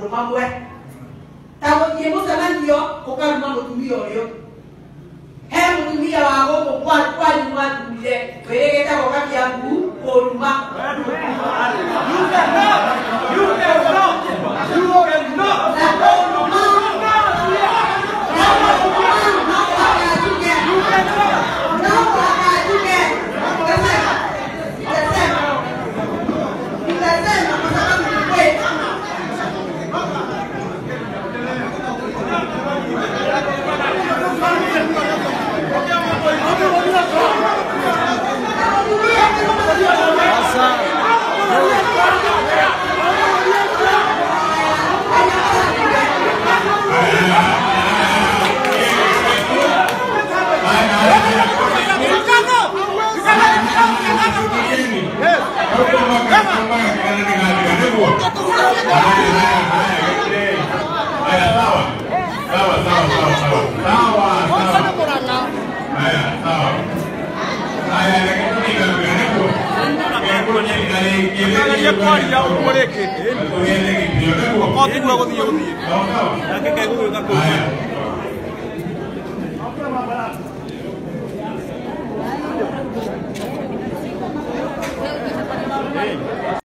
Mamwe. Tawo kiemo sana ndio koka mambo tumio yo. He mutumia wako kwa ni watu mile. Wewe tawo kati yangu oruma. Haya.